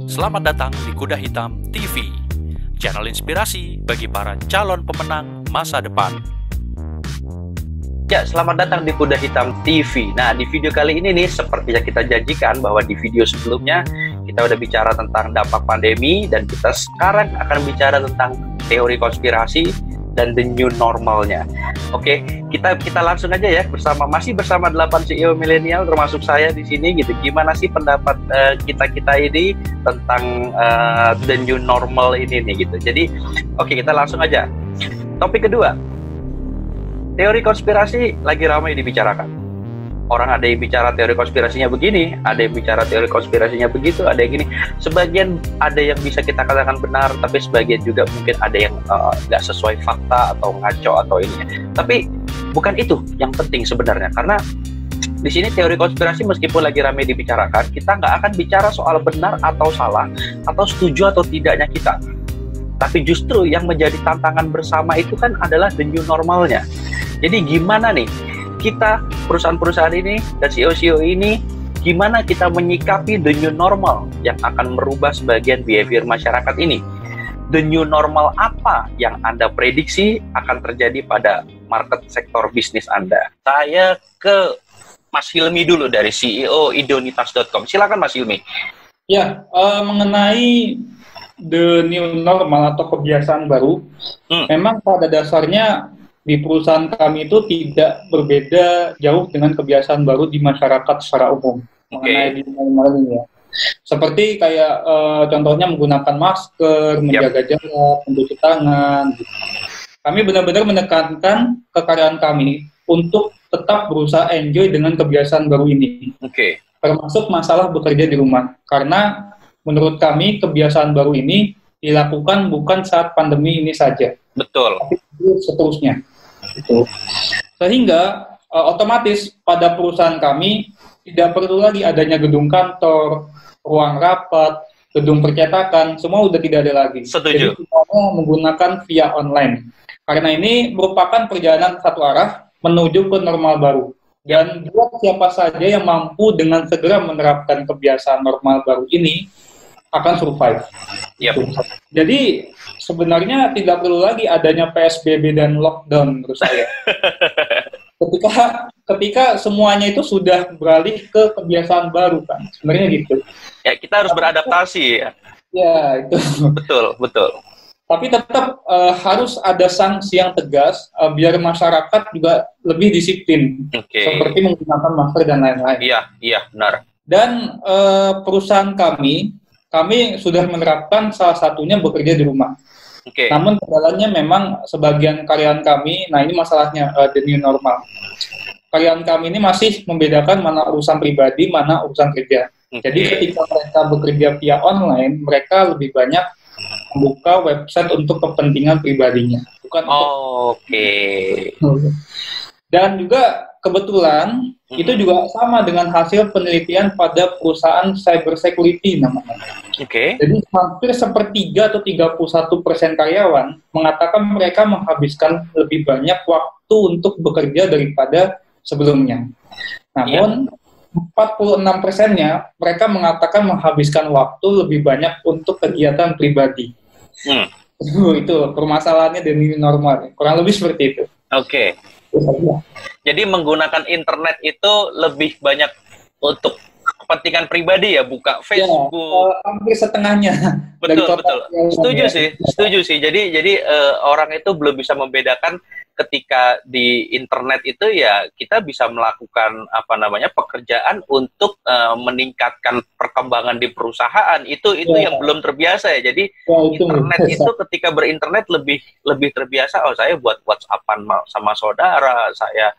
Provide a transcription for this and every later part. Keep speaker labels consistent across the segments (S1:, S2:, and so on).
S1: Selamat datang di Kuda Hitam TV, channel inspirasi bagi para calon pemenang masa depan.
S2: Ya, selamat datang di Kuda Hitam TV. Nah, di video kali ini nih, seperti yang kita janjikan bahwa di video sebelumnya kita udah bicara tentang dampak pandemi, dan kita sekarang akan bicara tentang teori konspirasi dan the new normalnya. Oke, kita langsung aja ya, masih bersama 8 CEO milenial termasuk saya di sini gitu. Gimana sih pendapat kita ini tentang the new normal ini nih gitu. Jadi, oke, kita langsung aja. Topik kedua. Teori konspirasi lagi ramai dibicarakan. Orang ada yang bicara teori konspirasinya begini, ada yang bicara teori konspirasinya begitu, ada yang gini. Sebagian ada yang bisa kita katakan benar, tapi sebagian juga mungkin ada yang nggak sesuai fakta atau ngaco atau ini. Tapi bukan itu yang penting sebenarnya, karena di sini teori konspirasi meskipun lagi ramai dibicarakan, kita nggak akan bicara soal benar atau salah, atau setuju atau tidaknya kita. Tapi justru yang menjadi tantangan bersama itu kan adalah the new normalnya. Jadi gimana nih kita, perusahaan-perusahaan ini dan CEO-CEO ini, gimana kita menyikapi the new normal yang akan merubah sebagian behavior masyarakat ini? The new normal apa yang Anda prediksi akan terjadi pada market sektor bisnis Anda? Saya ke Mas Hilmi dulu dari CEO idonitas.com. Silakan Mas Hilmi.
S3: Ya, mengenai the new normal atau kebiasaan baru, memang pada dasarnya di perusahaan kami itu tidak berbeda jauh dengan kebiasaan baru di masyarakat secara umum mengenai di normal ini ya. Seperti kayak contohnya menggunakan masker, menjaga jarak, mencuci tangan. Gitu. Kami benar-benar menekankan ke karyawan kami untuk tetap berusaha enjoy dengan kebiasaan baru ini. Termasuk masalah bekerja di rumah. Karena menurut kami kebiasaan baru ini dilakukan bukan saat pandemi ini saja.
S2: Betul.
S3: Tapi seterusnya. Gitu. Sehingga otomatis pada perusahaan kami tidak perlu lagi adanya gedung kantor, ruang rapat, gedung percetakan, semua udah tidak ada lagi.
S2: Setuju.
S3: Jadi semuanya menggunakan via online. Karena ini merupakan perjalanan satu arah menuju ke normal baru. Dan buat siapa saja yang mampu dengan segera menerapkan kebiasaan normal baru ini akan survive. Jadi sebenarnya tidak perlu lagi adanya PSBB dan lockdown menurut saya. ketika semuanya itu sudah beralih ke kebiasaan baru kan, sebenarnya gitu.
S2: Ya, kita harus beradaptasi ya. Ya, itu. Betul.
S3: Tapi tetap harus ada sanksi yang tegas biar masyarakat juga lebih disiplin. Seperti menggunakan masker dan lain-lain.
S2: Iya, benar.
S3: Dan perusahaan kami sudah menerapkan salah satunya bekerja di rumah. Namun kendalanya memang sebagian karyawan kami, nah ini masalahnya the new normal. Karyawan kami ini masih membedakan mana urusan pribadi, mana urusan kerja. Jadi ketika mereka bekerja via online, mereka lebih banyak membuka website untuk kepentingan pribadinya, bukan Dan juga kebetulan itu juga sama dengan hasil penelitian pada perusahaan cyber security namanya. Jadi hampir sepertiga atau 31% karyawan mengatakan mereka menghabiskan lebih banyak waktu untuk bekerja daripada sebelumnya. Namun 46%-nya mereka mengatakan menghabiskan waktu lebih banyak untuk kegiatan pribadi. Itu permasalahannya dan ini normal. Kurang lebih seperti itu.
S2: Jadi menggunakan internet itu lebih banyak untuk kepentingan pribadi ya, buka Facebook.
S3: Ya, hampir setengahnya.
S2: Betul. Setuju sih. Jadi orang itu belum bisa membedakan ketika di internet itu ya kita bisa melakukan pekerjaan untuk meningkatkan perkembangan di perusahaan. Itu yang belum terbiasa ya. Jadi internet itu ketika berinternet lebih terbiasa. Oh, saya buat WhatsApp-an sama saudara, saya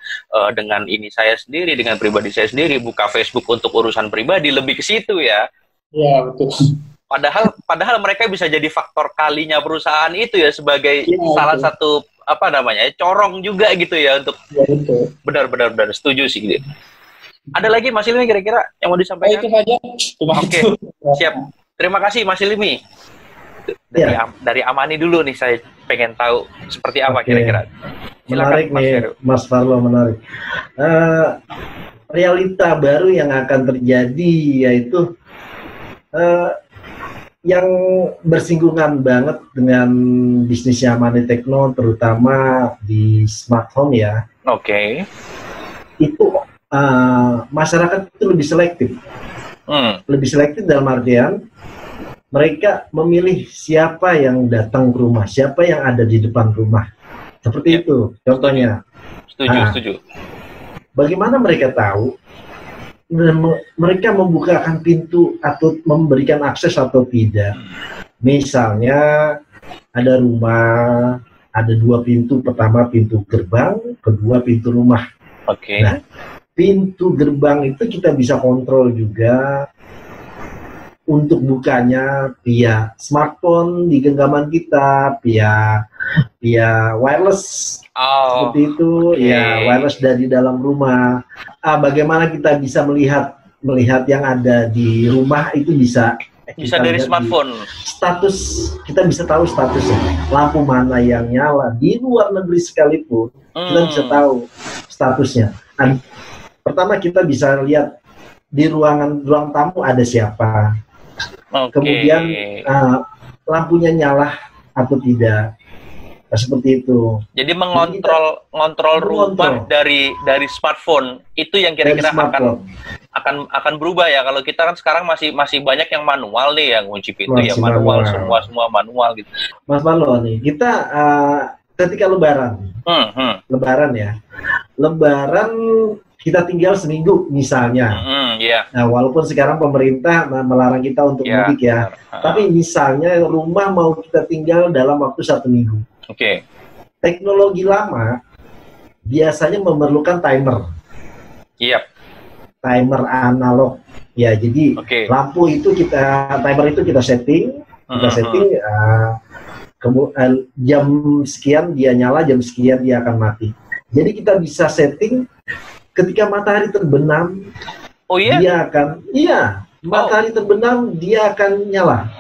S2: dengan ini saya sendiri, dengan pribadi saya sendiri, buka Facebook untuk urusan pribadi, lebih ke situ ya.
S3: Iya, betul.
S2: Padahal mereka bisa jadi faktor kalinya perusahaan itu ya sebagai salah satu corong juga gitu ya untuk benar setuju sih gitu. Ada lagi Mas Hilmi kira-kira yang mau disampaikan?
S3: Itu saja.
S2: Siap. Terima kasih Mas Hilmi. Dari Amani dulu nih, saya pengen tahu seperti apa kira-kira.
S4: Silakan, menarik nih Mas Farlo, menarik. Realita baru yang akan terjadi yaitu yang bersinggungan banget dengan bisnisnya Amani Tekno, terutama di smart home ya.
S2: Oke.
S4: Itu masyarakat itu lebih selektif. Lebih selektif dalam artian mereka memilih siapa yang datang ke rumah, siapa yang ada di depan rumah. Seperti itu contohnya.
S2: Setuju.
S4: Bagaimana mereka tahu mereka membukakan pintu atau memberikan akses atau tidak? Misalnya ada rumah, ada 2 pintu, pertama pintu gerbang, kedua pintu rumah.
S2: Oke.
S4: Nah, pintu gerbang itu kita bisa kontrol juga untuk bukanya via smartphone di genggaman kita, via wireless. Seperti itu, ya, wireless dari dalam rumah. Bagaimana kita bisa melihat yang ada di rumah itu bisa
S2: dari smartphone.
S4: Status, kita bisa tahu statusnya. Lampu mana yang nyala di luar negeri sekalipun, kita bisa tahu statusnya. Pertama kita bisa lihat di ruang tamu ada siapa. Kemudian lampunya nyala atau tidak. Seperti itu. Jadi
S2: mengontrol rumah dari smartphone itu yang kira-kira akan berubah ya. Kalau kita kan sekarang masih banyak yang manual nih, yang kunci pintu ya manual, semua manual gitu.
S4: Mas Marlo nih, kita ketika Lebaran ya, Lebaran kita tinggal seminggu misalnya. Nah, walaupun sekarang pemerintah melarang kita untuk mudik ya, tapi misalnya rumah mau kita tinggal dalam waktu 1 minggu.
S2: Oke.
S4: Teknologi lama biasanya memerlukan timer. Timer analog. Ya, jadi lampu itu timer itu kita setting, jam sekian dia nyala, jam sekian dia akan mati. Jadi kita bisa setting ketika matahari terbenam, dia akan matahari terbenam dia akan nyala.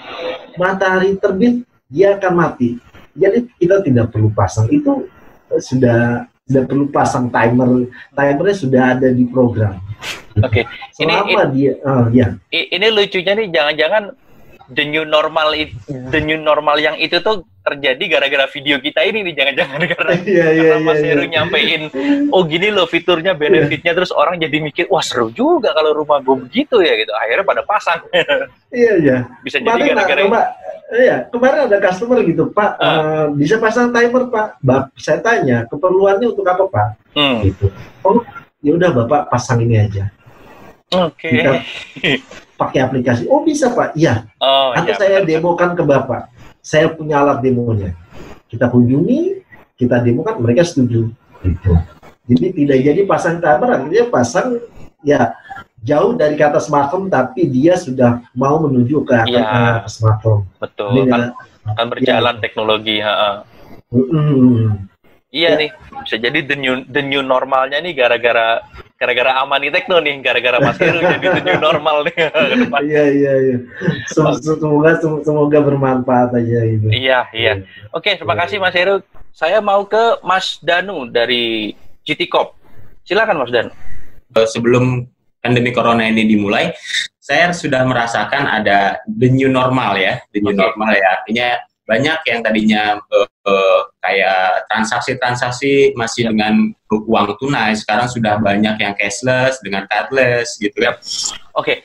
S4: Matahari terbit dia akan mati. Jadi kita tidak perlu pasang itu, sudah perlu pasang timernya sudah ada di program.
S2: Oke. Ini lucunya nih, jangan-jangan the new normal yang itu tuh terjadi gara-gara video kita ini nih, jangan-jangan karena Mas Heru nyampein gini loh fiturnya, benefitnya, terus orang jadi mikir wah seru juga kalau rumah gue begitu ya gitu, akhirnya pada pasang. Bisa jadi gara-gara
S4: kemarin ada customer gitu, Pak, bisa pasang timer Pak. Saya tanya keperluannya untuk apa Pak? Gitu. Ya udah Bapak pasang ini aja. Kita pakai aplikasi. Bisa Pak. Iya. Nanti saya demokan ke Bapak. Saya punya alat demonya. Kita kunjungi, kita demokan, mereka setuju. Gitu. Jadi tidak jadi pasang timer, artinya pasang jauh dari kata smartphone, tapi dia sudah mau menuju ke smartphone.
S2: Betul. Kan berjalan teknologi. Iya nih, bisa jadi the new normalnya nih gara-gara Amani Tekno nih, gara-gara Mas Heru jadi the new normal nih ke depan.
S4: Iya. Semoga bermanfaat aja gitu.
S2: Iya. Oke, terima kasih Mas Heru. Saya mau ke Mas Danu dari GT Corp. Silakan Mas Danu.
S5: Sebelum pandemi corona ini dimulai, saya sudah merasakan ada the new normal ya, normal ya. Artinya banyak yang tadinya kayak transaksi masih dengan uang tunai, sekarang sudah banyak yang cashless dengan cardless gitu ya.
S2: Oke.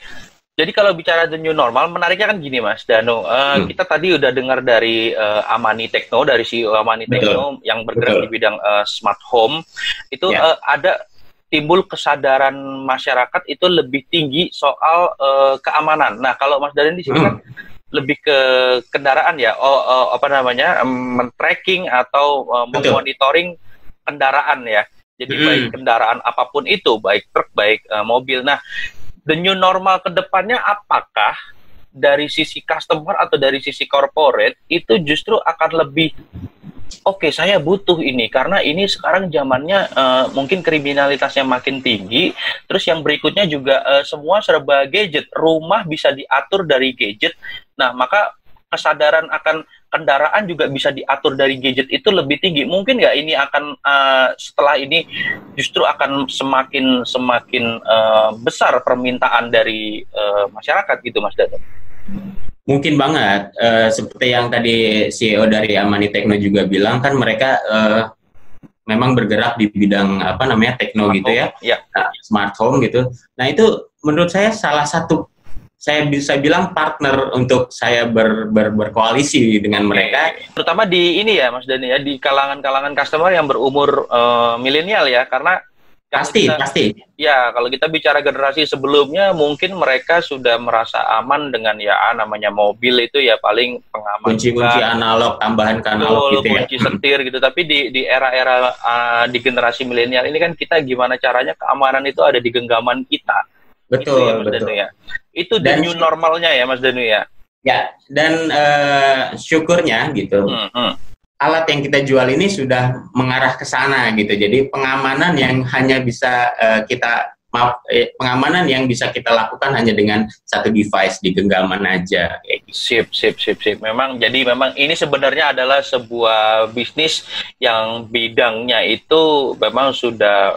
S2: Jadi kalau bicara the new normal, menariknya kan gini Mas Danu, kita tadi udah dengar dari Amani Tekno, dari CEO Amani Tekno yang bergerak di bidang smart home, itu ada timbul kesadaran masyarakat itu lebih tinggi soal keamanan. Nah, kalau Mas Danu di sini kan lebih ke kendaraan ya, men-tracking atau memonitoring kendaraan ya. Jadi baik kendaraan apapun itu, baik truk, baik mobil. Nah, the new normal ke depannya apakah dari sisi customer atau dari sisi corporate itu justru akan lebih saya butuh ini karena ini sekarang zamannya mungkin kriminalitasnya makin tinggi, terus yang berikutnya juga semua serba gadget, rumah bisa diatur dari gadget. Nah, maka kesadaran akan kendaraan juga bisa diatur dari gadget itu lebih tinggi. Mungkin nggak ini akan setelah ini justru akan semakin besar permintaan dari masyarakat gitu Mas Danu?
S5: Mungkin banget, seperti yang tadi CEO dari Amani Tekno juga bilang kan mereka memang bergerak di bidang apa namanya tekno gitu ya, smart home gitu. Nah itu menurut saya salah satu saya bisa bilang partner untuk saya berkoalisi dengan mereka.
S2: Terutama di ini ya Mas Dani ya, di kalangan customer yang berumur milenial ya, karena
S5: pasti.
S2: Ya, kalau kita bicara generasi sebelumnya, mungkin mereka sudah merasa aman dengan ya namanya mobil itu ya paling pengaman.
S5: Kunci-kunci analog, tambahan ke analog gitu ya.
S2: Kunci setir gitu. Tapi di era-era di generasi milenial ini kan kita gimana caranya keamanan itu ada di genggaman kita.
S5: Betul,
S2: itu ya, Mas
S5: betul.
S2: Danu ya. Itu the new normalnya ya Mas Danu ya.
S5: Ya, dan syukurnya gitu. Alat yang kita jual ini sudah mengarah ke sana gitu. Jadi pengamanan yang hanya bisa pengamanan yang bisa kita lakukan hanya dengan satu device di genggaman aja.
S2: Sip. Memang ini sebenarnya adalah sebuah bisnis yang bidangnya itu memang sudah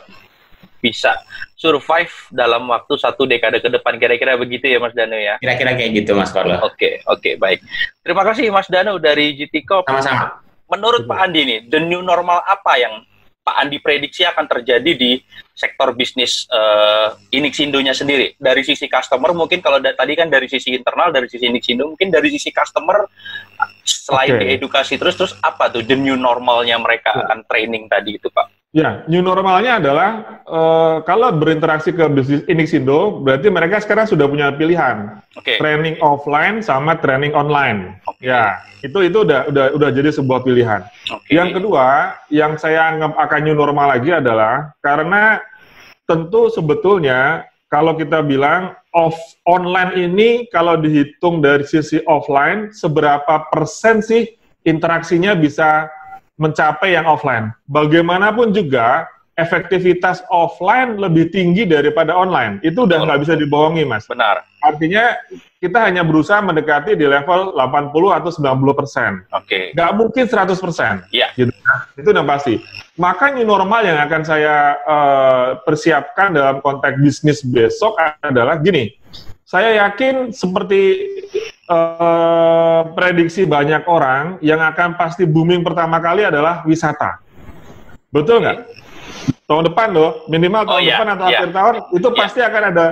S2: bisa survive dalam waktu 1 dekade ke depan, kira-kira begitu ya Mas Danu ya?
S5: Kira-kira kayak gitu Mas Korlo.
S2: Oke, baik. Terima kasih Mas Danu dari GT Corp.
S5: Sama-sama.
S2: Menurut Pak Andi nih, the new normal apa yang Pak Andi prediksi akan terjadi di sektor bisnis Inixindo-nya sendiri? Dari sisi customer mungkin, kalau tadi kan dari sisi internal, dari sisi Inixindo, mungkin dari sisi customer, selain diedukasi terus apa tuh the new normalnya mereka akan training tadi itu Pak?
S6: Ya, new normalnya adalah kalau berinteraksi ke bisnis Inixindo, berarti mereka sekarang sudah punya pilihan, training offline sama training online. Ya, itu udah jadi sebuah pilihan. Yang kedua, yang saya anggap akan new normal lagi adalah karena tentu sebetulnya kalau kita bilang online ini kalau dihitung dari sisi offline, seberapa persen sih interaksinya bisa mencapai yang offline. Bagaimanapun juga, efektivitas offline lebih tinggi daripada online. Itu udah nggak bisa dibohongi, Mas.
S2: Benar.
S6: Artinya, kita hanya berusaha mendekati di level 80 atau 90%. Nggak mungkin 100%.
S2: Iya.
S6: Gitu. Itu udah pasti. Maka new normal yang akan saya persiapkan dalam konteks bisnis besok adalah gini. Saya yakin seperti prediksi banyak orang yang akan pasti booming pertama kali adalah wisata. Betul nggak? Tahun depan loh, minimal tahun depan atau akhir tahun, itu pasti akan ada.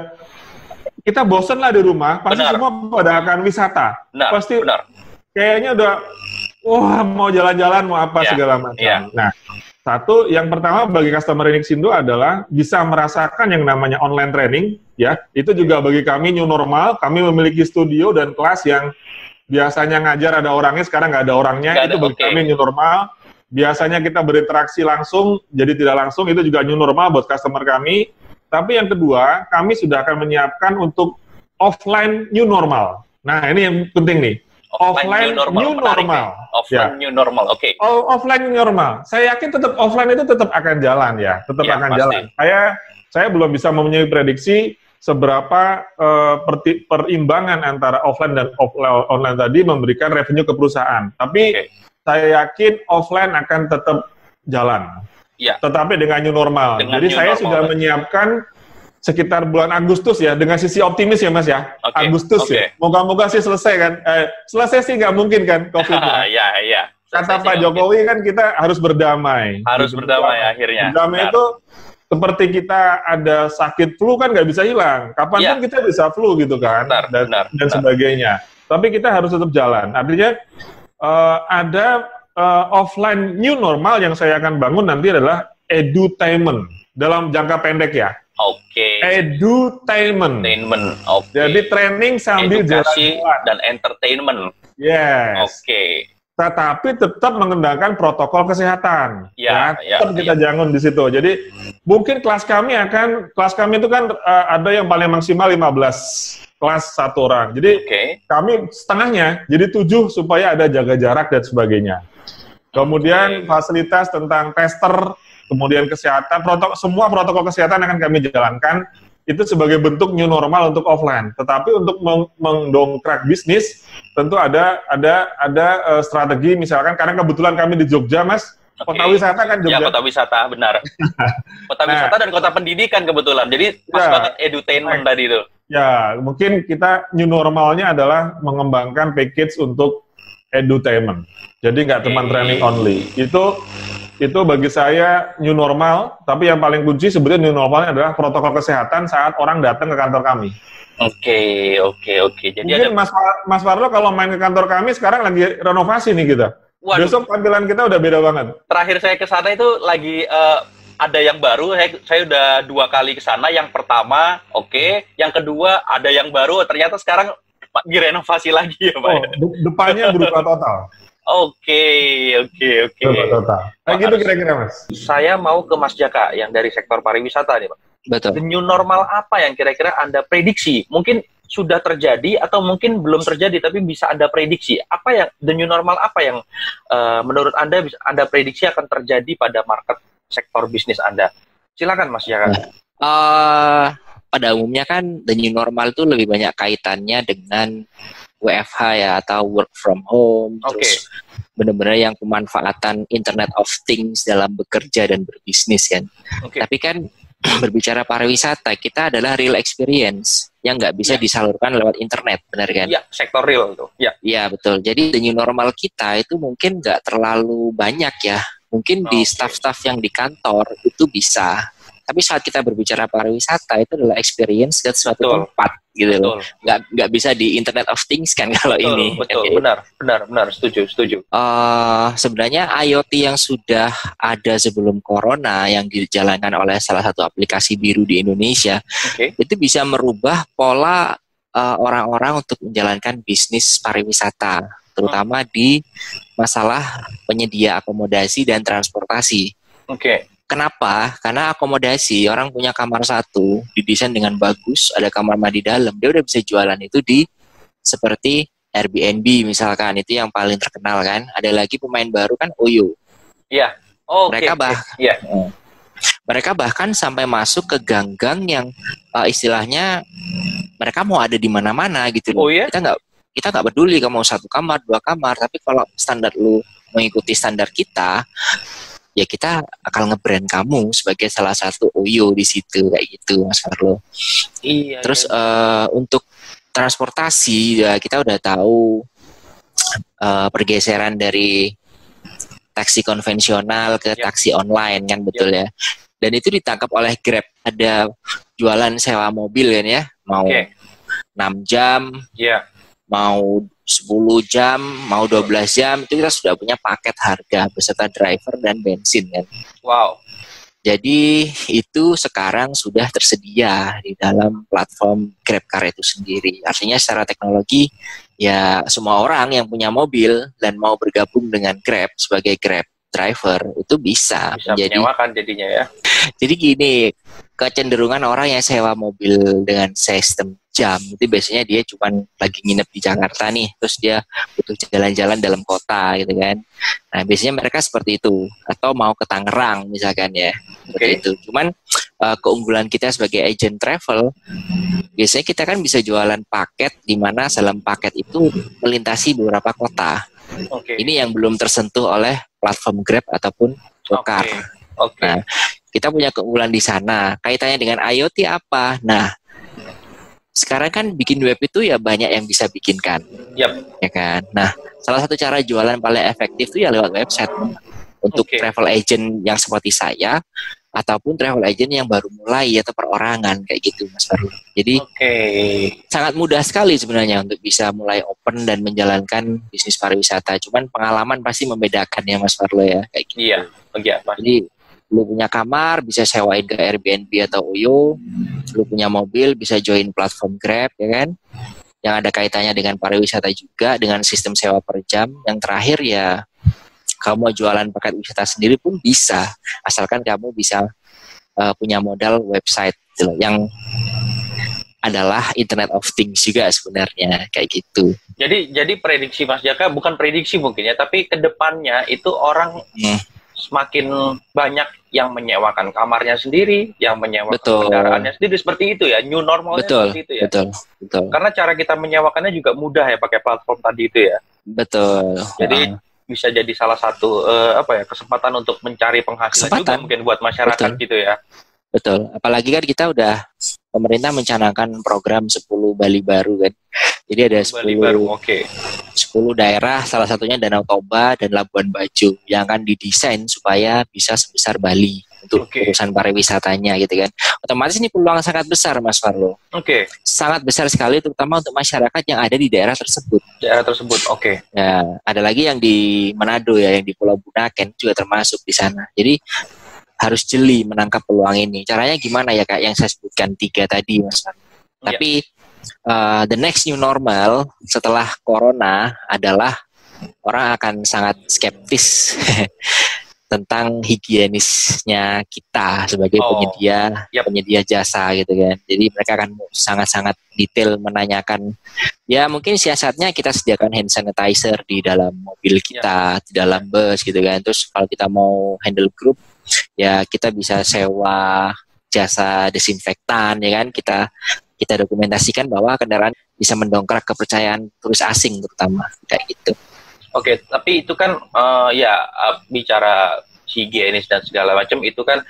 S6: Kita bosen lah di rumah, pasti semua pada akan wisata. Pasti kayaknya udah, wah mau jalan-jalan, mau apa segala macam. Nah, satu, yang pertama bagi customer Inixindo adalah bisa merasakan yang namanya online training, ya. Itu juga bagi kami new normal. Kami memiliki studio dan kelas yang biasanya ngajar ada orangnya, sekarang nggak ada orangnya. Itu bagi kami new normal. Biasanya kita berinteraksi langsung, jadi tidak langsung, itu juga new normal buat customer kami. Tapi yang kedua, kami sudah akan menyiapkan untuk offline new normal. Nah, ini yang penting nih. Offline new normal.
S2: Offline new normal,
S6: offline new normal. Saya yakin tetap offline itu tetap akan jalan ya, tetap akan jalan. Saya belum bisa mempunyai prediksi seberapa perimbangan antara offline dan online tadi memberikan revenue ke perusahaan. Tapi saya yakin offline akan tetap jalan. Tetapi dengan new normal. Jadi saya sudah menyiapkan sekitar bulan Agustus ya, dengan sisi optimis ya Mas ya, Agustus ya. Moga-moga sih selesai kan. Selesai sih nggak mungkin kan COVID-nya. Kata Pak Jokowi kan kita harus berdamai.
S2: Harus berdamai akhirnya.
S6: Berdamai itu seperti kita ada sakit flu kan nggak bisa hilang. Kapanpun kita bisa flu gitu kan. Dan sebagainya. Tapi kita harus tetap jalan. Artinya ada offline new normal yang saya akan bangun nanti adalah edutainment dalam jangka pendek ya. Edutainment. Jadi training sambil
S2: edukasi
S6: jalan-jalan
S2: dan entertainment.
S6: Yes. Tetapi tetap mengendalikan protokol kesehatan. Tetap kita jangan di situ. Jadi mungkin kelas kami itu kan ada yang paling maksimal 15 kelas satu orang. Jadi kami setengahnya, jadi 7 supaya ada jaga jarak dan sebagainya. Kemudian fasilitas tentang tester, kemudian kesehatan, semua protokol kesehatan akan kami jalankan. Itu sebagai bentuk new normal untuk offline. Tetapi untuk mendongkrak bisnis, tentu ada strategi, misalkan karena kebetulan kami di Jogja, Mas, kota wisata kan Jogja.
S2: Ya, kota wisata, benar. Kota wisata dan kota pendidikan kebetulan. Jadi pas banget edutainment tadi itu.
S6: Ya, mungkin kita new normalnya adalah mengembangkan package untuk edutainment. Jadi nggak cuma training only. Itu bagi saya new normal, tapi yang paling kunci sebetulnya new normalnya adalah protokol kesehatan saat orang datang ke kantor kami.
S2: Oke. Jadi
S6: mungkin Mas Farlo kalau main ke kantor kami sekarang lagi renovasi nih kita. Waduh. Besok tampilan kita udah beda banget.
S2: Terakhir saya ke sana itu lagi ada yang baru, saya udah 2 kali ke sana. Yang pertama, yang kedua ada yang baru, ternyata sekarang direnovasi lagi ya Pak.
S6: Depannya berubah total.
S2: Oke.
S6: Berubah total. Nah gitu kira-kira Mas.
S2: Saya mau ke Mas Jaka yang dari sektor pariwisata nih Pak.
S5: Betul.
S2: The new normal apa yang kira-kira Anda prediksi? Mungkin sudah terjadi atau mungkin belum terjadi tapi bisa Anda prediksi. Apa yang the new normal apa yang menurut Anda bisa Anda prediksi akan terjadi pada market sektor bisnis Anda? Silakan Mas Jaka.
S5: Pada umumnya kan the new normal itu lebih banyak kaitannya dengan WFH ya atau work from home, terus benar-benar yang pemanfaatan Internet of Things dalam bekerja dan berbisnis kan. Tapi kan berbicara pariwisata, kita adalah real experience yang nggak bisa disalurkan lewat internet, benar kan?
S2: Iya, sektor real itu.
S5: Iya, betul. Jadi the new normal kita itu mungkin nggak terlalu banyak ya. Mungkin di staff-staff yang di kantor itu bisa. Tapi saat kita berbicara pariwisata itu adalah experience ke suatu tempat gitu loh. Nggak bisa di Internet of Things kan kalau ini.
S2: Betul. Benar. Setuju.
S5: Sebenarnya IoT yang sudah ada sebelum corona yang dijalankan oleh salah satu aplikasi biru di Indonesia itu bisa merubah pola orang-orang untuk menjalankan bisnis pariwisata, terutama di masalah penyedia akomodasi dan transportasi. Kenapa? Karena akomodasi, orang punya kamar satu, didesain dengan bagus, ada kamar mandi dalam, dia udah bisa jualan itu di seperti Airbnb misalkan, itu yang paling terkenal kan. Ada lagi pemain baru kan Oyo.
S2: Iya.
S5: Mereka bahkan sampai masuk ke gang-gang yang istilahnya mereka mau ada di mana-mana gitu loh. Kita nggak peduli kamu mau 1 kamar, 2 kamar, tapi kalau standar lu mengikuti standar kita, ya kita akan nge-brand kamu sebagai salah satu Oyo di situ kayak gitu Mas Farlo. Terus untuk transportasi ya kita udah tahu pergeseran dari taksi konvensional ke taksi online kan betul ya. Dan itu ditangkap oleh Grab. Ada jualan sewa mobil kan ya, mau 6 jam, mau 10 jam, mau 12 jam, itu kita sudah punya paket harga beserta driver dan bensin kan.
S2: Wow.
S5: Jadi itu sekarang sudah tersedia di dalam platform GrabCar itu sendiri. Artinya secara teknologi ya semua orang yang punya mobil dan mau bergabung dengan Grab sebagai Grab driver itu bisa
S2: menyewakan jadinya ya.
S5: Jadi gini, kecenderungan orang yang sewa mobil dengan sistem jam itu biasanya dia cuma lagi nginep di Jakarta nih, terus dia butuh jalan-jalan dalam kota gitu kan. Nah biasanya mereka seperti itu, atau mau ke Tangerang misalkan ya, seperti itu. Cuman keunggulan kita sebagai agent travel, biasanya kita kan bisa jualan paket di mana dalam paket itu melintasi beberapa kota. Ini yang belum tersentuh oleh platform Grab ataupun GoCar. Nah, kita punya keunggulan di sana. Kaitannya dengan IoT apa? Nah, sekarang kan bikin web itu ya banyak yang bisa bikinkan. Ya kan? Nah, salah satu cara jualan paling efektif itu ya lewat website. Untuk travel agent yang seperti saya, ataupun travel agent yang baru mulai atau perorangan kayak gitu Mas Farlo. Jadi sangat mudah sekali sebenarnya untuk bisa mulai open dan menjalankan bisnis pariwisata. Cuman pengalaman pasti membedakan ya Mas Farlo ya kayak gitu.
S2: Iya.
S5: Jadi lu punya kamar bisa sewain ke Airbnb atau Oyo, lu punya mobil bisa join platform Grab ya kan. Yang ada kaitannya dengan pariwisata juga dengan sistem sewa per jam. Yang terakhir ya kamu mau jualan paket wisata sendiri pun bisa, asalkan kamu bisa punya modal website gitu loh, yang adalah Internet of Things juga sebenarnya kayak gitu.
S2: Jadi prediksi Mas Jaka bukan prediksi mungkin ya, tapi kedepannya itu orang semakin banyak yang menyewakan kamarnya sendiri, yang menyewakan kendaraannya sendiri seperti itu ya, new normalnya seperti itu ya. Betul. Karena cara kita menyewakannya juga mudah ya pakai platform tadi itu ya.
S5: Betul.
S2: Jadi bisa jadi salah satu kesempatan untuk mencari penghasilan juga mungkin buat masyarakat gitu ya.
S5: Betul. Apalagi kan kita udah
S7: pemerintah mencanangkan program 10 Bali baru kan. Jadi ada 10 daerah, salah satunya Danau Toba dan Labuan Bajo yang akan didesain supaya bisa sebesar Bali untuk urusan pariwisatanya gitu kan. Otomatis ini peluang sangat besar Mas Farlo. Sangat besar sekali terutama untuk masyarakat yang ada di daerah tersebut. Ya, ada lagi yang di Manado ya, yang di Pulau Bunaken juga termasuk di sana. Jadi harus jeli menangkap peluang ini. Caranya gimana ya Kak? Yang saya sebutkan 3 tadi Mas Farlo. Tapi the next new normal setelah corona adalah orang akan sangat skeptis tentang higienisnya kita sebagai penyedia jasa gitu kan. Jadi mereka akan sangat-sangat detail menanyakan, ya mungkin siasatnya kita sediakan hand sanitizer di dalam mobil kita, di dalam bus gitu kan. Terus kalau kita mau handle grup, ya kita bisa sewa jasa desinfektan ya kan. Kita dokumentasikan bahwa kendaraan bisa mendongkrak kepercayaan turis asing terutama kayak gitu.
S2: Tapi itu kan bicara higienis dan segala macam itu kan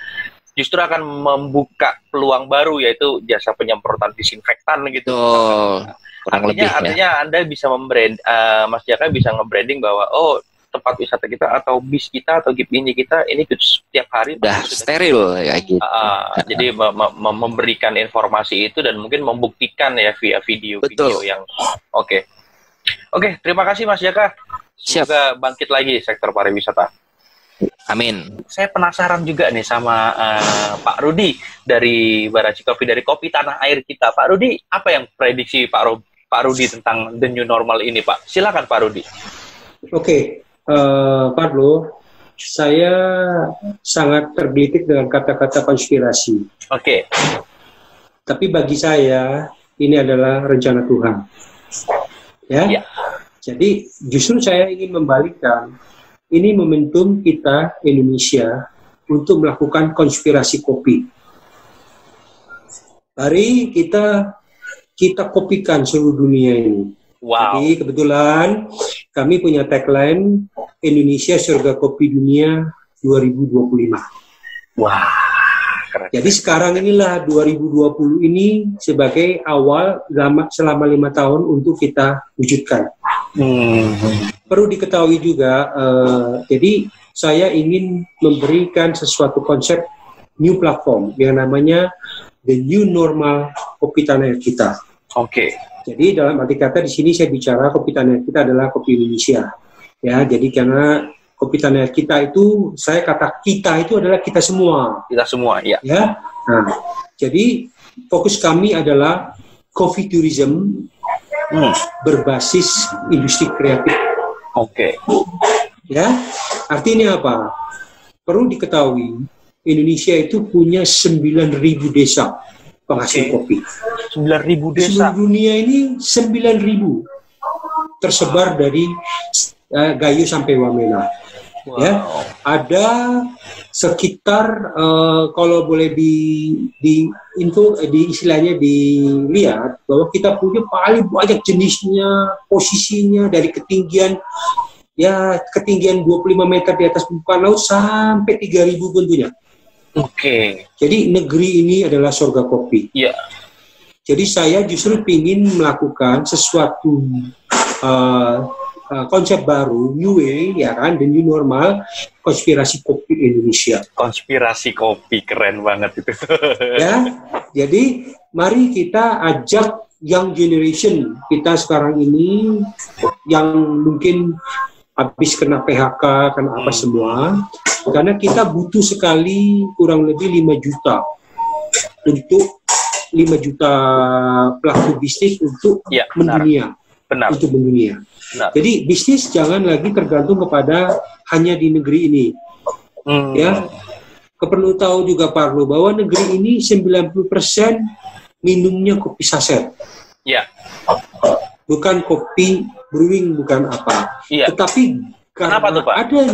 S2: justru akan membuka peluang baru, yaitu jasa penyemprotan disinfektan gitu. Artinya Anda bisa Mas Jaka bisa nge-branding bahwa tempat wisata kita atau bis kita atau jeep ini kita ini setiap hari
S7: udah steril ya gitu.
S2: Jadi memberikan informasi itu dan mungkin membuktikan ya via video yang Oke, terima kasih Mas Jaka. Semoga bangkit lagi sektor pariwisata.
S7: Amin.
S2: Saya penasaran juga nih sama Pak Rudi dari Baraji Kopi, dari Kopi Tanah Air kita. Pak Rudi, apa yang prediksi Pak Rudi tentang the new normal ini, Pak? Silakan Pak Rudi.
S8: Parlo, saya sangat tergelitik dengan kata-kata konspirasi. Tapi bagi saya ini adalah rencana Tuhan. Ya. Jadi justru saya ingin membalikkan, ini momentum kita Indonesia untuk melakukan konspirasi kopi. Mari kita kopikan seluruh dunia ini. Jadi kebetulan kami punya tagline Indonesia Surga Kopi Dunia 2025.
S2: Keren.
S8: Jadi sekarang inilah 2020 ini sebagai awal selama 5 tahun untuk kita wujudkan. Perlu diketahui juga, jadi saya ingin memberikan sesuatu konsep new platform yang namanya the new normal Kopi Tanah Air kita. Jadi dalam arti kata di sini saya bicara Kopi Tanah Air kita adalah kopi Indonesia. Ya, jadi karena Kopi Tanah Air kita itu, saya kata kita itu adalah kita semua.
S2: Kita semua, ya.
S8: Nah, jadi fokus kami adalah coffee tourism berbasis industri kreatif. Ya, artinya apa? Perlu diketahui, Indonesia itu punya 9.000 desa penghasil kopi.
S2: 9.000 desa.
S8: Di seluruh dunia ini 9.000 tersebar dari Gayo sampai Wamena. Ya, ada sekitar kalau boleh istilahnya dilihat bahwa kita punya paling banyak jenisnya, posisinya dari ketinggian 25 meter di atas permukaan laut sampai 3.000 pun punya. Jadi negeri ini adalah surga kopi. Jadi saya justru ingin melakukan sesuatu konsep baru, new way, ya kan, the new normal, konspirasi kopi Indonesia.
S2: Konspirasi kopi, keren banget itu.
S8: Ya, jadi mari kita ajak young generation kita sekarang ini yang mungkin habis kena PHK, kena apa semua, karena kita butuh sekali kurang lebih 5 juta untuk 5 juta pelaku bisnis untuk mendunia. Untuk mendunia. Jadi bisnis jangan lagi tergantung kepada hanya di negeri ini. Ya, perlu tahu juga Parlo bahwa negeri ini 90% minumnya kopi saset. Bukan kopi brewing, bukan apa. Tetapi
S2: kenapa tuh Pak?
S8: Ada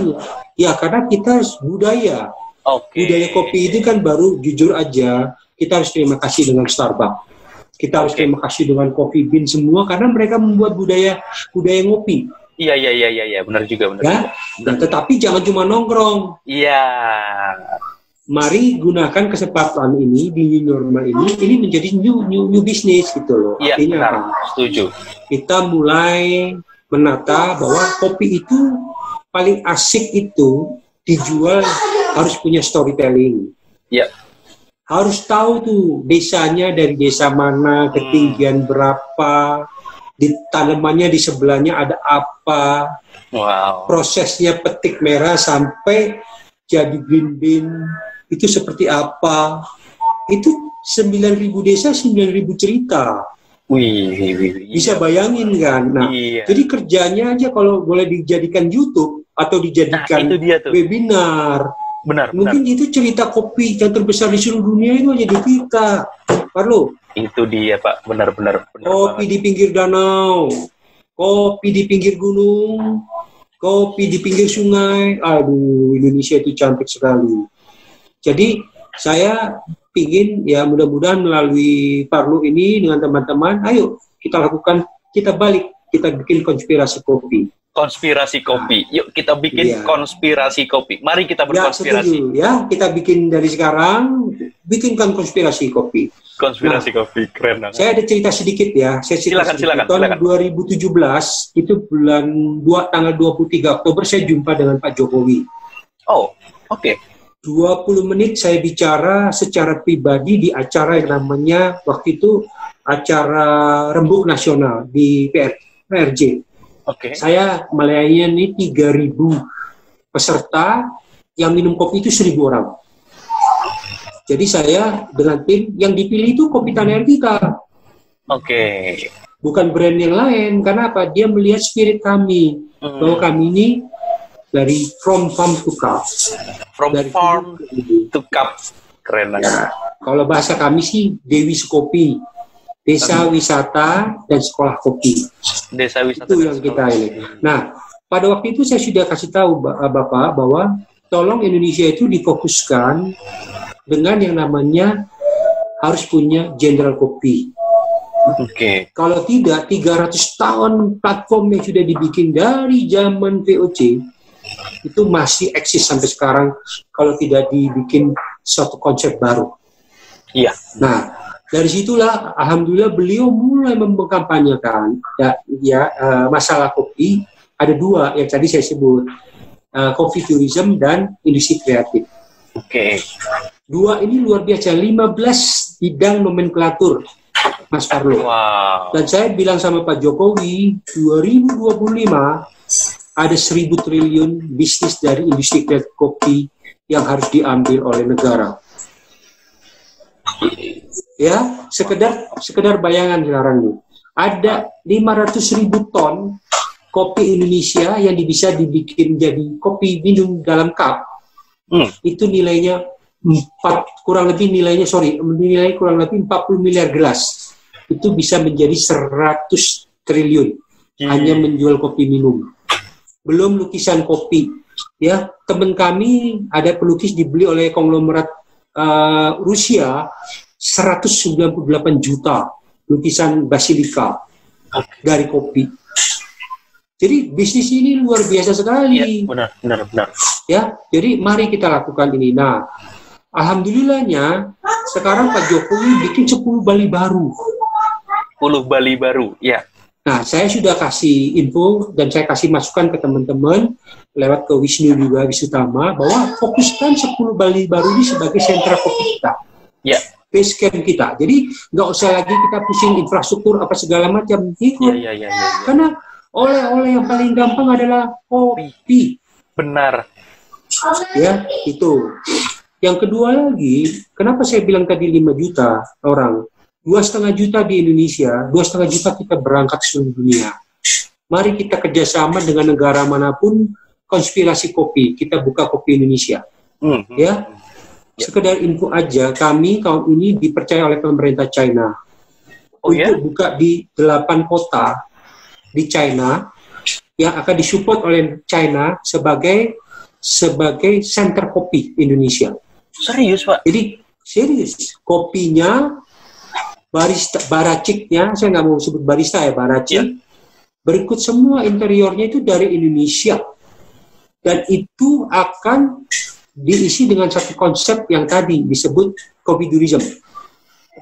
S8: ya karena kita budaya. Budaya kopi itu kan baru, jujur aja kita harus terima kasih dengan Starbucks. Kita harus terima kasih dengan Coffee Bean semua karena mereka membuat budaya ngopi.
S2: Iya, benar juga.
S8: Nah, tetapi jangan cuma nongkrong. mari gunakan kesempatan ini di new normal ini menjadi new business gitu loh.
S2: Iya,
S8: artinya
S2: benar.
S8: apa?
S2: Setuju.
S8: Kita mulai menata bahwa kopi itu paling asik itu dijual harus punya storytelling.
S2: Iya.
S8: Harus tahu tuh desanya dari desa mana, ketinggian berapa, di tanamannya di sebelahnya ada apa, prosesnya petik merah sampai jadi green bean itu seperti apa. Itu 9.000 desa, 9.000 cerita. Bisa bayangin kan? Nah, jadi kerjanya aja kalau boleh dijadikan YouTube atau dijadikan webinar.
S2: Benar.
S8: Mungkin itu cerita kopi yang terbesar di seluruh dunia itu hanya di kita. Parlo.
S2: Itu dia, Pak. Benar.
S8: Kopi di pinggir danau, kopi di pinggir gunung, kopi di pinggir sungai. Aduh, Indonesia itu cantik sekali. Jadi saya pingin ya mudah-mudahan melalui Parlo ini dengan teman-teman, ayo kita lakukan, kita balik, kita bikin konspirasi kopi.
S2: Konspirasi kopi. Yuk kita bikin konspirasi kopi. Mari kita berkonspirasi.
S8: Setuju, ya, kita bikin dari sekarang, bikinkan konspirasi kopi.
S2: Konspirasi kopi, keren banget.
S8: Saya ada cerita sedikit ya.
S2: Silakan.
S8: Tahun 2017 itu bulan 2 tanggal 23 Oktober saya jumpa dengan Pak Jokowi.
S2: Oh, oke.
S8: 20 menit saya bicara secara pribadi di acara yang namanya waktu itu acara Rembuk Nasional di PRJ.
S2: Oke.
S8: Saya melayani 3.000 peserta yang minum kopi itu 1.000 orang. Jadi saya dengan tim yang dipilih itu kopi tanah air kita.
S2: Oke.
S8: Bukan brand yang lain. Karena apa? Dia melihat spirit kami. Bahwa kami ini dari from farm to cup.
S2: From farm to cup. Keren banget.
S8: Ya, kalau bahasa kami sih Dewi Kopi. Desa wisata dan sekolah kopi.
S2: Desa wisata
S8: itu yang kita ini. Nah, pada waktu itu saya sudah kasih tahu Bapak bahwa tolong Indonesia itu difokuskan dengan yang namanya harus punya General Kopi.
S2: Oke.
S8: Kalau tidak, 300 tahun platform yang sudah dibikin dari zaman VOC itu masih eksis sampai sekarang kalau tidak dibikin suatu konsep baru.
S2: Iya.
S8: Nah, dari situlah alhamdulillah beliau mulai mengkampanyekan masalah kopi. Ada 2 yang tadi saya sebut, coffee tourism dan industri kreatif.
S2: Oke.
S8: 2 ini luar biasa, 15 bidang nomenklatur, Mas Parlo.
S2: Wow.
S8: Dan saya bilang sama Pak Jokowi, 2025 ada 1.000 triliun bisnis dari industri kreatif kopi yang harus diambil oleh negara. Ya, sekedar bayangan sekarang nih. Ada 500.000 ton kopi Indonesia yang bisa dibikin jadi kopi minum dalam cup. Itu nilai kurang lebih 40 miliar gelas. Itu bisa menjadi 100 triliun hanya menjual kopi minum. Belum lukisan kopi. Ya, teman kami ada pelukis dibeli oleh konglomerat Rusia 198 juta lukisan basilika dari kopi. Jadi bisnis ini luar biasa sekali.
S2: Ya, benar.
S8: Ya, jadi mari kita lakukan ini. Nah, alhamdulillahnya sekarang Pak Jokowi bikin 10 Bali baru.
S2: 10 Bali baru, ya.
S8: Nah, saya sudah kasih info dan saya kasih masukan ke teman-teman lewat ke Wisnu juga, Wisutama, bahwa fokuskan 10 Bali baru ini sebagai sentra kopi kita.
S2: Ya.
S8: Base camp kita. Jadi nggak usah lagi kita pusing infrastruktur apa segala macam. Ikut.
S2: Ya.
S8: Karena oleh-oleh yang paling gampang adalah kopi.
S2: Benar.
S8: Ya, itu. Yang kedua lagi, kenapa saya bilang tadi 5 juta orang? 2,5 juta di Indonesia, 2,5 juta kita berangkat seluruh dunia. Mari kita kerjasama dengan negara manapun, konspirasi kopi, kita buka kopi Indonesia. Ya, sekedar info aja, kami tahun ini dipercaya oleh pemerintah China untuk buka di 8 kota di China yang akan disupport oleh China sebagai center kopi Indonesia.
S2: Serius, Pak?
S8: Jadi serius, kopinya barista, baraciknya, saya nggak mau sebut barista ya, baracik, berikut semua interiornya itu dari Indonesia. Dan itu akan diisi dengan satu konsep yang tadi disebut kopi tourism.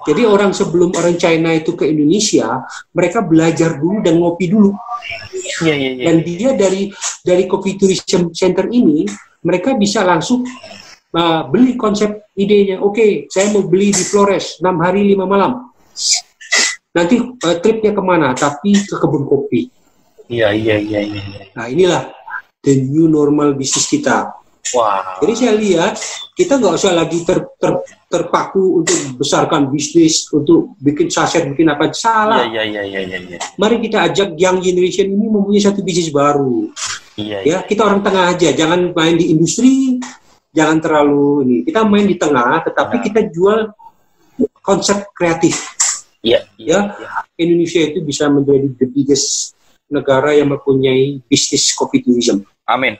S8: Jadi sebelum orang China itu ke Indonesia, mereka belajar dulu dan ngopi dulu. Dan dia dari kopi tourism center ini, mereka bisa langsung beli konsep idenya. Oke, saya mau beli di Flores 6 hari 5 malam. Nanti tripnya kemana? Tapi ke kebun kopi.
S2: Iya.
S8: Nah, inilah the new normal bisnis kita.
S2: Wow.
S8: Jadi saya lihat kita nggak usah lagi terpaku untuk besarkan bisnis, untuk bikin saset, bikin apa, salah.
S2: Iya.
S8: Mari kita ajak young generation ini mempunyai satu bisnis baru. Ya, kita orang tengah aja, jangan main di industri, jangan terlalu ini. Kita main di tengah, tetapi kita jual konsep kreatif.
S2: Iya.
S8: Indonesia itu bisa menjadi the biggest negara yang mempunyai bisnis kopi tourism.
S2: Amin.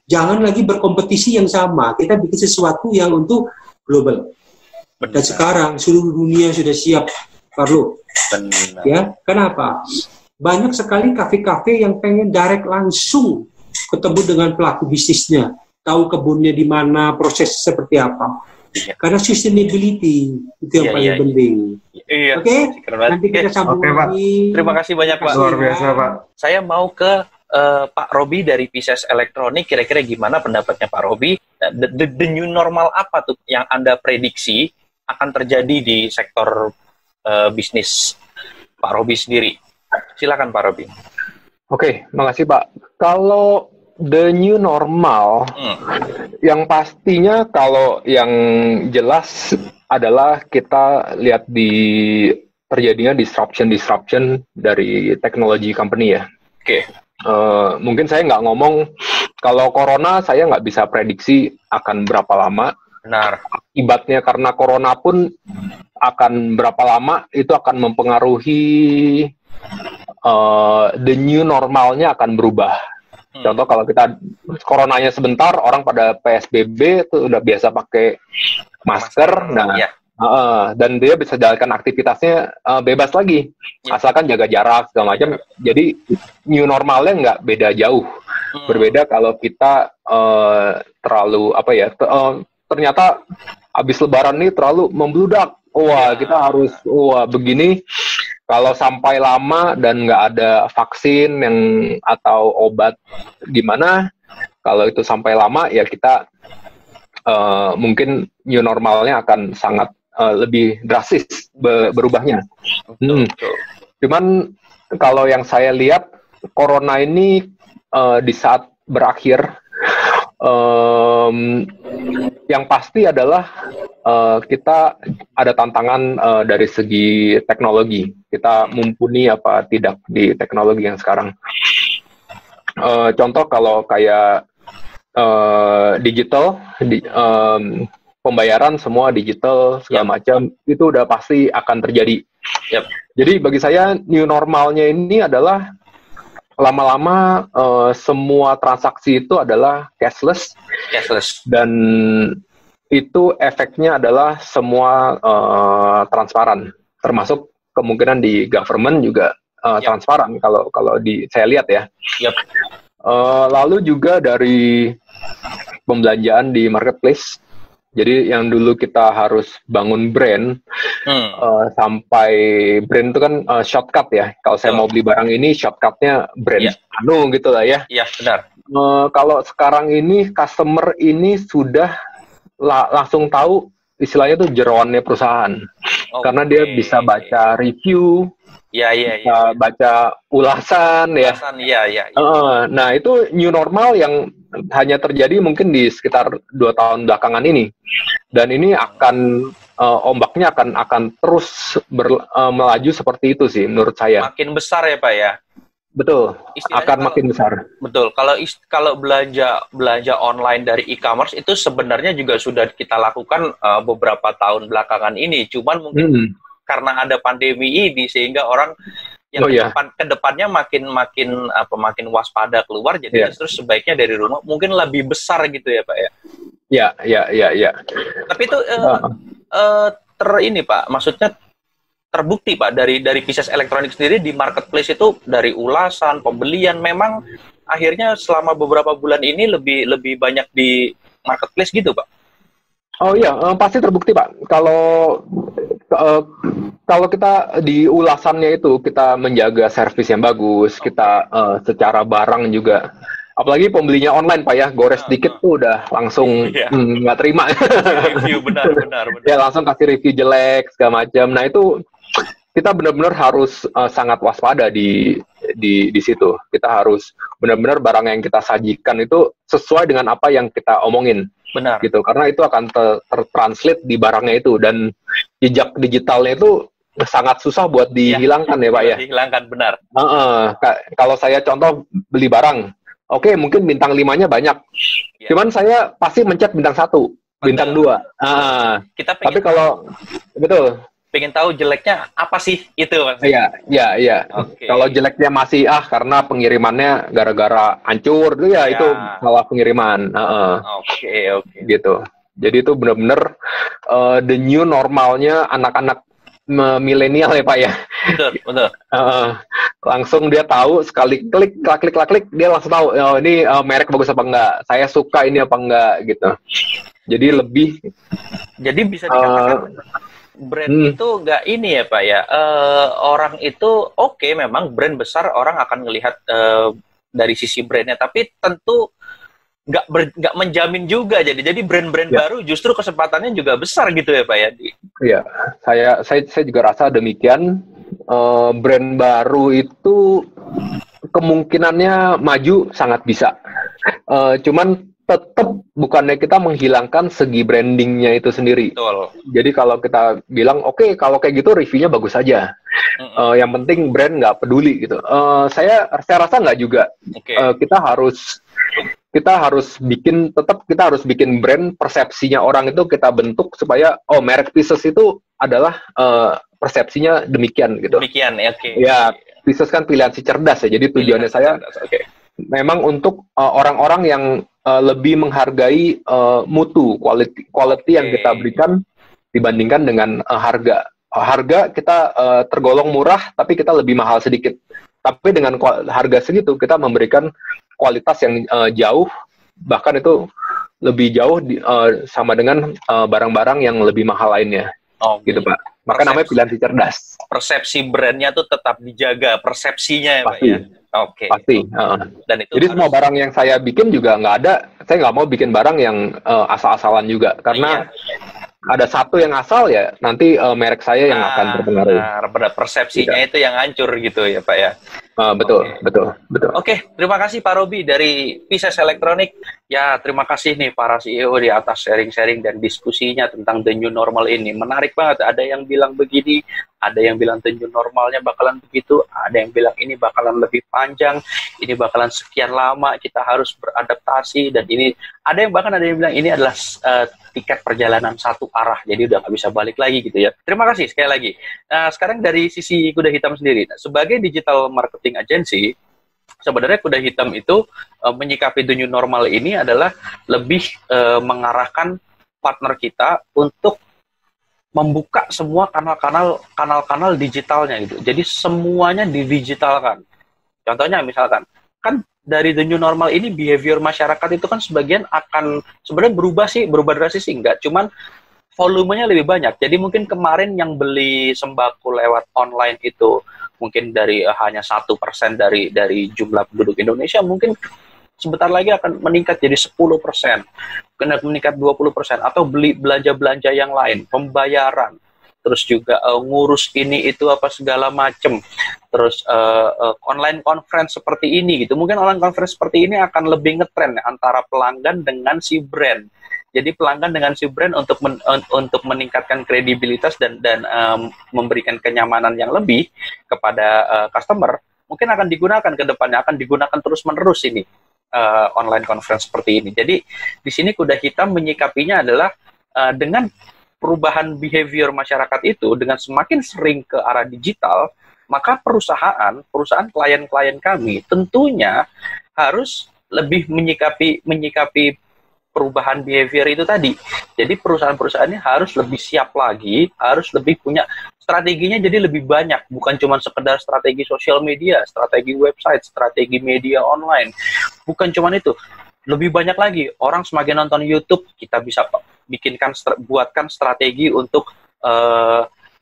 S8: Jangan lagi berkompetisi yang sama. Kita bikin sesuatu yang untuk global. Dan sekarang seluruh dunia sudah siap, Carlo. Ya, kenapa? Banyak sekali kafe-kafe yang pengen direct langsung ketemu dengan pelaku bisnisnya, tahu kebunnya di mana, proses seperti apa. Karena sustainability itu yang paling penting. Oke, nanti kita sambung lagi.
S2: Terima kasih banyak, Pak.
S6: Luar biasa, Pak.
S2: Saya mau ke Pak Robi dari Pisces Elektronik. Kira-kira gimana pendapatnya Pak Robi? The new normal apa tuh yang Anda prediksi akan terjadi di sektor bisnis Pak Robi sendiri? Silakan Pak Robi.
S9: Oke, makasih Pak. Kalau the new normal, yang pastinya kalau yang jelas adalah kita lihat terjadinya disruption dari teknologi company ya.
S2: Oke.
S9: Mungkin saya nggak ngomong kalau corona, saya nggak bisa prediksi akan berapa lama.
S2: Benar.
S9: Akibatnya karena corona pun akan berapa lama itu akan mempengaruhi the new normalnya akan berubah. Contoh kalau kita coronanya sebentar, orang pada PSBB itu udah biasa pakai masker, dan dia bisa jalankan aktivitasnya bebas lagi, asalkan jaga jarak segala macam. Jadi new normalnya nggak beda jauh. Berbeda kalau kita terlalu ternyata habis Lebaran nih terlalu membludak. Kita harus begini. Kalau sampai lama dan nggak ada vaksin atau obat gimana, kalau itu sampai lama ya kita mungkin new normalnya akan sangat lebih drastis berubahnya. Cuman kalau yang saya lihat corona ini di saat berakhir, yang pasti adalah kita ada tantangan dari segi teknologi. Kita mumpuni apa tidak di teknologi yang sekarang. Contoh kalau kayak digital, pembayaran semua digital segala macam, itu udah pasti akan terjadi. Jadi bagi saya new normalnya ini adalah lama-lama semua transaksi itu adalah cashless. Dan itu efeknya adalah semua transparan, termasuk kemungkinan di government juga transparan kalau saya lihat ya. Lalu juga dari pembelanjaan di marketplace. Jadi yang dulu kita harus bangun brand, sampai brand itu kan shortcut ya. Kalau saya mau beli barang ini, shortcutnya brand gitu lah ya.
S2: Iya, benar.
S9: Kalau sekarang ini customer ini sudah langsung tahu istilahnya tuh jeroannya perusahaan. Karena dia bisa baca review, bisa baca ulasan ya. Nah, itu new normal yang hanya terjadi mungkin di sekitar 2 tahun belakangan ini. Dan ini akan ombaknya akan terus melaju seperti itu sih menurut saya.
S2: Makin besar ya Pak ya.
S9: Betul, akan makin besar.
S2: Betul. Kalau belanja online dari e-commerce itu sebenarnya juga sudah kita lakukan beberapa tahun belakangan ini. Cuman mungkin karena ada pandemi ini sehingga orang yang kedepannya makin waspada keluar. Jadi justru sebaiknya dari rumah mungkin lebih besar gitu ya Pak ya.
S9: Ya.
S2: Tapi itu ini Pak, maksudnya terbukti Pak dari Pisces Elektronik sendiri di marketplace itu dari ulasan pembelian memang akhirnya selama beberapa bulan ini lebih banyak di marketplace gitu, Pak?
S9: Oh iya, pasti terbukti, Pak. Kalau kita di ulasannya itu kita menjaga servis yang bagus, kita secara barang juga, apalagi pembelinya online, Pak ya, gores dikit tuh udah langsung nggak terima.
S2: Review benar.
S9: Ya langsung kasih review jelek segala macam. Nah itu kita benar-benar harus sangat waspada di situ. Kita harus benar-benar barang yang kita sajikan itu sesuai dengan apa yang kita omongin.
S2: Benar.
S9: Gitu, karena itu akan tertranslate di barangnya itu, dan jejak digitalnya itu sangat susah buat dihilangkan ya Pak ya.
S2: Dihilangkan, benar.
S9: Kalau saya contoh beli barang, oke, mungkin bintang 5-nya banyak, cuman saya pasti mencet bintang 1, bintang 2. Tapi kalau
S2: pengen tahu jeleknya apa sih itu, Mas?
S9: Iya. Okay. Kalau jeleknya masih karena pengirimannya gara-gara hancur itu salah pengiriman.
S2: Oke.
S9: Gitu. Jadi itu benar-benar the new normalnya anak-anak milenial ya Pak ya.
S2: Betul.
S9: Langsung dia tahu, sekali klik dia langsung tahu ini merek bagus apa enggak, saya suka ini apa enggak gitu. Jadi bisa dikatakan brand itu nggak ini ya Pak ya, orang itu memang brand besar orang akan melihat dari sisi brandnya, tapi tentu nggak menjamin juga. Jadi brand-brand baru justru kesempatannya juga besar gitu ya Pak ya. Iya, saya juga rasa demikian. Brand baru itu kemungkinannya maju sangat bisa, cuman tetap bukannya kita menghilangkan segi brandingnya itu sendiri.
S2: Betul.
S9: Jadi kalau kita bilang kalau kayak gitu reviewnya bagus aja, yang penting brand nggak peduli gitu. Saya rasa nggak juga. Kita harus bikin brand, persepsinya orang itu kita bentuk supaya merek Pieces itu adalah persepsinya demikian gitu.
S2: Demikian ya.
S9: Ya, Pieces kan pilihan si cerdas ya. Jadi tujuannya saya memang untuk orang-orang yang lebih menghargai mutu, quality yang kita berikan dibandingkan dengan harga. Harga kita tergolong murah, tapi kita lebih mahal sedikit. Tapi dengan harga segitu, kita memberikan kualitas yang jauh, bahkan itu lebih jauh sama dengan barang-barang yang lebih mahal lainnya. Gitu Pak. Maka namanya pilihan si cerdas.
S2: Persepsi brandnya tuh tetap dijaga, persepsinya ya Pak ya.
S9: Pasti.
S2: Dan itu
S9: jadi semua barang yang saya bikin juga saya nggak mau bikin barang yang asal-asalan juga, karena ada satu yang asal ya nanti merek saya yang akan terpengaruh.
S2: Persepsinya itu yang hancur gitu ya Pak ya.
S9: Betul.
S2: Oke, terima kasih Pak Robi dari Pieces Elektronik. Ya, terima kasih nih para CEO di atas sharing-sharing dan diskusinya tentang the new normal ini. Menarik banget. Ada yang bilang begini, ada yang bilang the new normalnya bakalan begitu, ada yang bilang ini bakalan lebih panjang, ini bakalan sekian lama, kita harus beradaptasi, dan ini ada yang bilang ini adalah tiket perjalanan satu arah, jadi udah nggak bisa balik lagi gitu ya. Terima kasih sekali lagi. Nah, sekarang dari sisi Kuda Hitam sendiri, sebagai digital marketing agency, sebenarnya Kuda Hitam itu menyikapi the new normal ini adalah lebih mengarahkan partner kita untuk membuka semua kanal-kanal digitalnya gitu. Jadi semuanya didigitalkan. Contohnya misalkan, kan dari the new normal ini behavior masyarakat itu kan sebagian akan sebenarnya berubah drastis sih enggak, cuman volumenya lebih banyak. Jadi mungkin kemarin yang beli sembako lewat online itu mungkin dari hanya 1% dari jumlah penduduk Indonesia, mungkin sebentar lagi akan meningkat jadi 10%, kena meningkat 20%, atau beli belanja-belanja yang lain, pembayaran, terus juga ngurus ini itu apa segala macem, terus online conference seperti ini gitu. Mungkin online conference seperti ini akan lebih ngetren antara pelanggan dengan si brand. Jadi pelanggan dengan si brand untuk meningkatkan kredibilitas dan memberikan kenyamanan yang lebih kepada customer, mungkin akan digunakan ke depannya, akan digunakan terus-menerus ini online conference seperti ini. Jadi di sini Kuda Hitam menyikapinya adalah dengan perubahan behavior masyarakat itu, dengan semakin sering ke arah digital, maka perusahaan klien-klien kami tentunya harus lebih menyikapi perubahan behavior itu tadi. Jadi perusahaan-perusahaannya harus lebih siap lagi, harus lebih punya strateginya jadi lebih banyak, bukan cuma sekedar strategi sosial media, strategi website, strategi media online, bukan cuma itu, lebih banyak lagi. Orang semakin nonton YouTube, kita bisa buatkan strategi untuk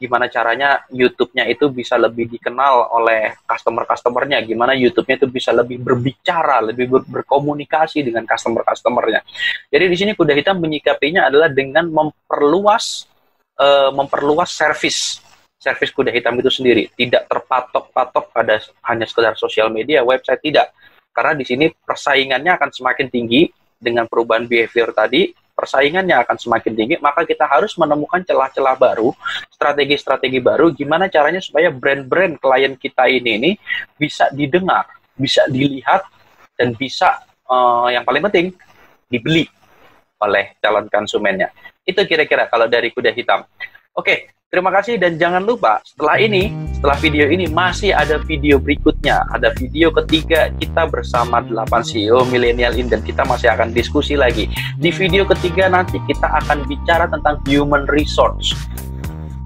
S2: gimana caranya YouTube-nya itu bisa lebih dikenal oleh customer-customernya, gimana YouTube-nya itu bisa lebih berbicara, lebih berkomunikasi dengan customer-customernya. Jadi di sini Kuda Hitam menyikapinya adalah dengan memperluas service Kuda Hitam itu sendiri, tidak terpatok-patok pada hanya sekedar sosial media, website, tidak. Karena di sini persaingannya akan semakin tinggi dengan perubahan behavior tadi. Persaingannya akan semakin tinggi, maka kita harus menemukan celah-celah baru, strategi-strategi baru, gimana caranya supaya brand-brand klien kita ini bisa didengar, bisa dilihat, dan bisa, yang paling penting, dibeli oleh calon konsumennya. Itu kira-kira kalau dari Kuda Hitam. Oke, terima kasih, dan jangan lupa, setelah video ini, masih ada video berikutnya. Ada video ketiga kita bersama 8 CEO milenial ini, dan kita masih akan diskusi lagi. Di video ketiga nanti kita akan bicara tentang human resource.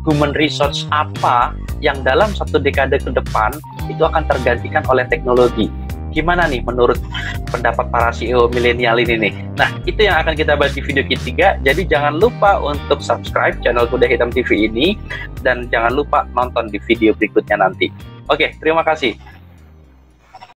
S2: Human resource apa yang dalam 1 dekade ke depan itu akan tergantikan oleh teknologi. Gimana nih menurut pendapat para CEO milenial ini nih? Nah, itu yang akan kita bahas di video ketiga. Jadi jangan lupa untuk subscribe channel Kuda Hitam TV ini, dan jangan lupa nonton di video berikutnya nanti. Oke, terima kasih.